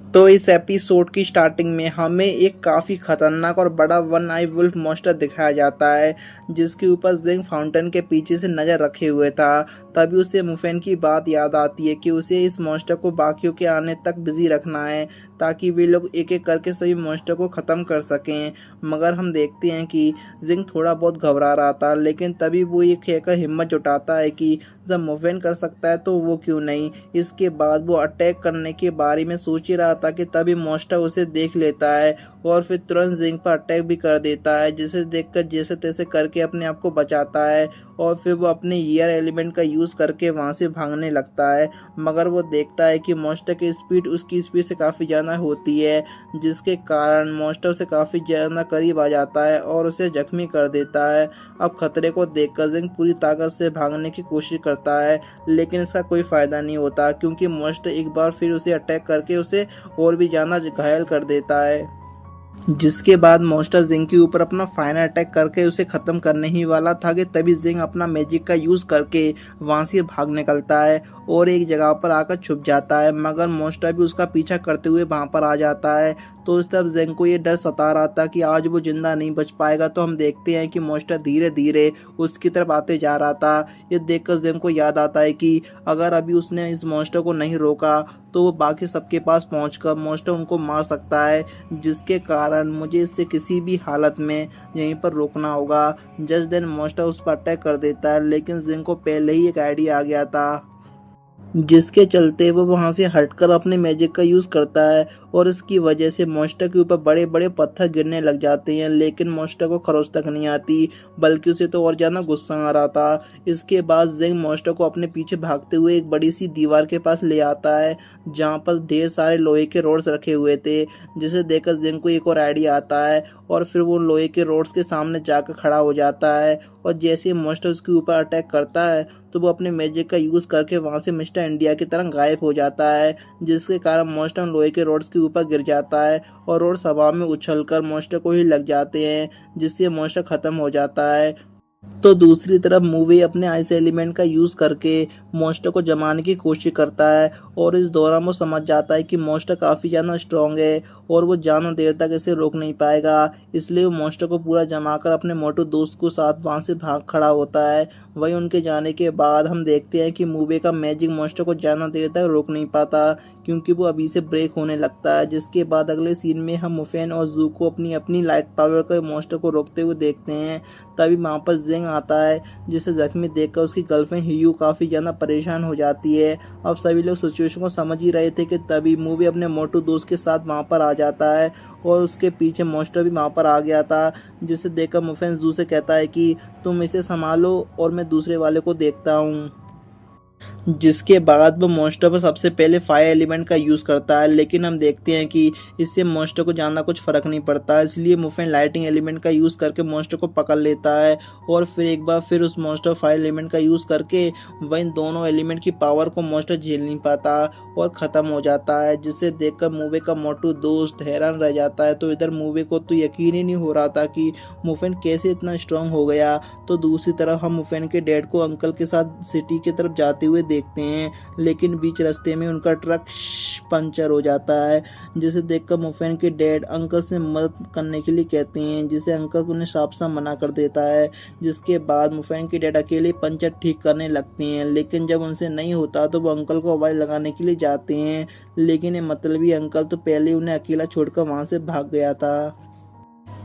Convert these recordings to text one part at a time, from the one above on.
तो इस एपिसोड की स्टार्टिंग में हमें एक काफ़ी खतरनाक और बड़ा वन आई वुल्फ मॉन्स्टर दिखाया जाता है, जिसके ऊपर जिंग फाउंटेन के पीछे से नज़र रखे हुए था। तभी उसे मुफेन की बात याद आती है कि उसे इस मॉन्स्टर को बाकियों के आने तक बिजी रखना है, ताकि वे लोग एक एक करके सभी मॉन्स्टर को ख़त्म कर सकें। मगर हम देखते हैं कि जिंग थोड़ा बहुत घबरा रहा था, लेकिन तभी वो ये कहकर हिम्मत जुटाता है कि जब मुफेन कर सकता है तो वो क्यों नहीं। इसके बाद वो अटैक करने के बारे में सोच ही रहा था कि तभी मॉन्स्टर उसे देख लेता है और फिर तुरंत जिंग पर अटैक भी कर देता है, जिसे देखकर जैसे तैसे करके अपने आप को बचाता है और फिर वो अपने ईयर एलिमेंट का यूज़ करके वहाँ से भागने लगता है। मगर वो देखता है कि मॉन्स्टर की स्पीड उसकी स्पीड से काफ़ी ज़्यादा होती है, जिसके कारण मॉन्स्टर से काफ़ी ज़्यादा करीब आ जाता है और उसे जख्मी कर देता है। अब खतरे को देखकर जिंग पूरी ताकत से भागने की कोशिश करता है, लेकिन इसका कोई फ़ायदा नहीं होता, क्योंकि मॉन्स्टर एक बार फिर उसे अटैक करके उसे और भी ज़्यादा घायल कर देता है। जिसके बाद मॉन्स्टर जिंग के ऊपर अपना फाइनल अटैक करके उसे ख़त्म करने ही वाला था कि तभी जिंग अपना मैजिक का यूज़ करके वहाँ से भाग निकलता है और एक जगह पर आकर छुप जाता है। मगर मॉन्स्टर भी उसका पीछा करते हुए वहाँ पर आ जाता है। तो उस तब जिंग को ये डर सता रहा था कि आज वो जिंदा नहीं बच पाएगा। तो हम देखते हैं कि मॉन्स्टर धीरे धीरे उसकी तरफ आते जा रहा था। ये देखकर जिंग को याद आता है कि अगर अभी उसने इस मॉन्स्टर को नहीं रोका तो वो बाकी सबके पास पहुंचकर मॉन्स्टर उनको मार सकता है, जिसके कारण मुझे इसे किसी भी हालत में यहीं पर रोकना होगा। जस्ट देन मॉन्स्टर उस पर अटैक कर देता है, लेकिन जिंग को पहले ही एक आइडिया आ गया था, जिसके चलते वो वहां से हटकर अपने मैजिक का यूज़ करता है और इसकी वजह से मॉन्स्टर के ऊपर बड़े बड़े पत्थर गिरने लग जाते हैं। लेकिन मॉन्स्टर को खरोच तक नहीं आती, बल्कि उसे तो और ज़्यादा गुस्सा आ रहा था। इसके बाद जिंग मॉन्स्टर को अपने पीछे भागते हुए एक बड़ी सी दीवार के पास ले आता है, जहाँ पर ढेर सारे लोहे के रोड्स रखे हुए थे, जिसे देखकर जिंग को एक और आइडिया आता है और फिर वो लोहे के रोड्स के सामने जाकर खड़ा हो जाता है। और जैसे ही मॉन्स्टर उसके ऊपर अटैक करता है तो वो अपने मैजिक का यूज़ करके वहाँ से मिस्टर इंडिया की तरह गायब हो जाता है, जिसके कारण मॉन्स्टर लोहे के रोड्स के ऊपर गिर जाता है और रोड्स हवा में उछलकर मॉन्स्टर को ही लग जाते हैं, जिससे मॉन्स्टर खत्म हो जाता है। तो दूसरी तरफ मूवी अपने आइस एलिमेंट का यूज़ करके मॉन्स्टर को जमाने की कोशिश करता है और इस दौरान वो समझ जाता है कि मॉन्स्टर काफ़ी ज़्यादा स्ट्रॉन्ग है और वो ज़्यादा देर तक इसे रोक नहीं पाएगा। इसलिए वो मॉन्स्टर को पूरा जमाकर अपने मोटू दोस्त को साथ वहाँ से भाग खड़ा होता है। वहीं उनके जाने के बाद हम देखते हैं कि मूवी का मैजिक मॉन्स्टर को ज़्यादा देर तक रोक नहीं पाता, क्योंकि वो अभी से ब्रेक होने लगता है। जिसके बाद अगले सीन में हम मुफेन और जू को अपनी अपनी लाइट पावर के मॉन्स्टर को रोकते हुए देखते हैं। तभी वहाँ पर जिंग आता है, जिसे जख्मी देखकर उसकी गर्लफ्रेंड हियू काफ़ी ज़्यादा परेशान हो जाती है। अब सभी लोग सिचुएशन को समझ ही रहे थे कि तभी मूवी अपने मोटू दोस्त के साथ वहाँ पर आ जाता है और उसके पीछे मॉन्स्टर भी वहाँ पर आ गया था, जिसे देखकर मुफेन जू से कहता है कि तुम इसे संभालो और मैं दूसरे वाले को देखता हूँ। जिसके बाद वो मॉन्स्टर पर सबसे पहले फायर एलिमेंट का यूज़ करता है, लेकिन हम देखते हैं कि इससे मॉन्स्टर को ज़्यादा कुछ फ़र्क नहीं पड़ता। इसलिए मुफेन लाइटिंग एलिमेंट का यूज़ करके मॉन्स्टर को पकड़ लेता है और फिर एक बार फिर उस मॉन्स्टर फायर एलिमेंट का यूज़ करके वह इन दोनों एलिमेंट की पावर को मॉन्स्टर झेल नहीं पाता और ख़त्म हो जाता है, जिसे देखकर मूवी का मोटू दोस्त हैरान रह जाता है। तो इधर मूवी को तो यकीन ही नहीं हो रहा था कि मुफेन कैसे इतना स्ट्रांग हो गया। तो दूसरी तरफ हम मुफेन के डैड को अंकल के साथ सिटी की तरफ जाते हुए देखते हैं, लेकिन बीच रास्ते में उनका ट्रक पंचर हो जाता है, जिसे देखकर मुफेन के डैड अंकल से मदद करने के लिए कहते हैं, जिसे अंकल उन्हें साफ साफ मना कर देता है। जिसके बाद मुफेन के डैड अकेले पंचर ठीक करने लगते हैं, लेकिन जब उनसे नहीं होता तो वो अंकल को आवाज़ लगाने के लिए जाते हैं, लेकिन ये मतलबी अंकल तो पहले उन्हें अकेला छोड़कर वहाँ से भाग गया था।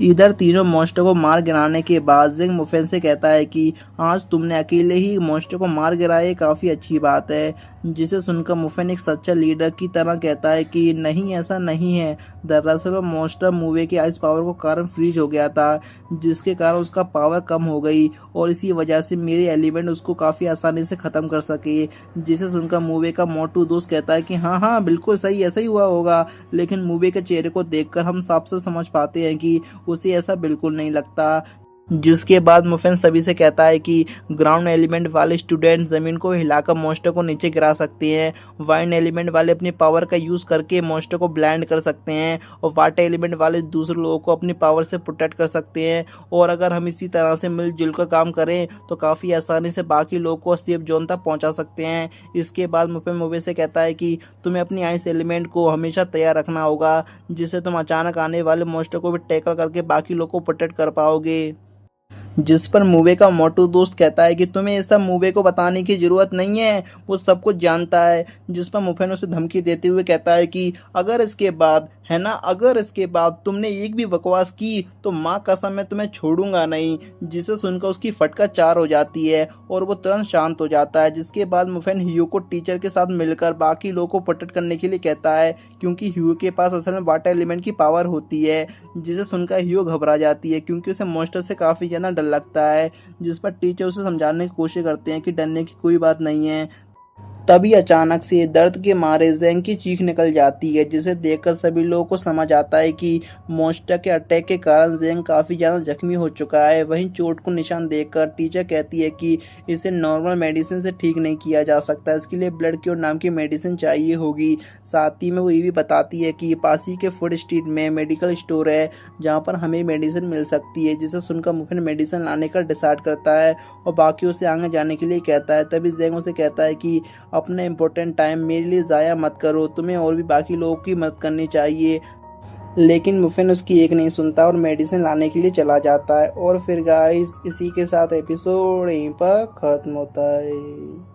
इधर तीनों मॉन्स्टर को मार गिराने के बाद जिंग मुफेन से कहता है कि आज तुमने अकेले ही मॉन्स्टर को मार गिराया, ये काफ़ी अच्छी बात है। जिसे सुनकर मुफेन एक सच्चा लीडर की तरह कहता है कि नहीं, ऐसा नहीं है। दरअसल मॉन्स्टर मूवी के आइस पावर को कारण फ्रीज हो गया था, जिसके कारण उसका पावर कम हो गई और इसी वजह से मेरे एलिमेंट उसको काफ़ी आसानी से ख़त्म कर सके। जिसे सुनकर मूवी का मोटू दोस्त कहता है कि हाँ हाँ बिल्कुल सही, ऐसा ही हुआ होगा। लेकिन मूवी के चेहरे को देखकर हम साफ साफ समझ पाते हैं कि उसे ऐसा बिल्कुल नहीं लगता। जिसके बाद मुफिन सभी से कहता है कि ग्राउंड एलिमेंट वाले स्टूडेंट जमीन को हिलाकर मॉन्स्टर को नीचे गिरा सकते हैं, वाइन एलिमेंट वाले अपनी पावर का यूज करके मॉन्स्टर को ब्लाइंड कर सकते हैं, और वाटर एलिमेंट वाले दूसरे लोगों को अपनी पावर से प्रोटेक्ट कर सकते हैं। और अगर हम इसी तरह से मिलजुल कर काम करें तो काफ़ी आसानी से बाकी लोगों को सेफ जोन तक पहुंचा सकते हैं। इसके बाद मुफिन मूवी से कहता है कि तुम्हें अपनी आइस एलिमेंट को हमेशा तैयार रखना होगा, जिससे तुम अचानक आने वाले मॉन्स्टर को भी टैकल करके बाकी लोगों को प्रोटेक्ट कर पाओगे। जिस पर मूवे का मोटू दोस्त कहता है कि तुम्हें ये सब मूवे को बताने की जरूरत नहीं है, वो सब कुछ जानता है। जिस पर मुफेन उसे धमकी देते हुए कहता है कि अगर इसके बाद है ना, अगर इसके बाद तुमने एक भी बकवास की तो माँ कसम मैं तुम्हें छोड़ूंगा नहीं। जिसे सुनकर उसकी फटका 4 हो जाती है और वो तुरंत शांत हो जाता है। जिसके बाद मुफेन ह्यू को टीचर के साथ मिलकर बाकी लोगों को प्रोटेक्ट करने के लिए कहता है, क्योंकि ह्यू के पास असल में वाटर एलिमेंट की पावर होती है। जिसे सुनकर ह्यू घबरा जाती है क्योंकि उसे मॉन्स्टर से काफ़ी ज़्यादा डर लगता है। जिस पर टीचर उसे समझाने की कोशिश करते हैं कि डरने की कोई बात नहीं है। तभी अचानक से दर्द के मारे ज़ेंग की चीख निकल जाती है, जिसे देखकर सभी लोगों को समझ आता है कि मॉन्स्टर के अटैक के कारण ज़ेंग काफ़ी ज़्यादा जख्मी हो चुका है। वहीं चोट को निशान देखकर टीचर कहती है कि इसे नॉर्मल मेडिसिन से ठीक नहीं किया जा सकता, इसके लिए ब्लड क्योर नाम की मेडिसिन चाहिए होगी। साथ ही में वो ये भी बताती है कि पास ही के फूड स्ट्रीट में मेडिकल स्टोर है जहाँ पर हमें मेडिसिन मिल सकती है। जिसे सुनकर मुफिन मेडिसिन लाने का डिसाइड करता है और बाकी उसे आगे जाने के लिए कहता है। तभी ज़ेंग उसे कहता है कि अपना इम्पोर्टेंट टाइम मेरे लिए ज़ाया मत करो, तुम्हें और भी बाकी लोगों की मदद करनी चाहिए। लेकिन मुफिन उसकी एक नहीं सुनता और मेडिसिन लाने के लिए चला जाता है। और फिर गाइस इसी के साथ एपिसोड यहीं पर ख़त्म होता है।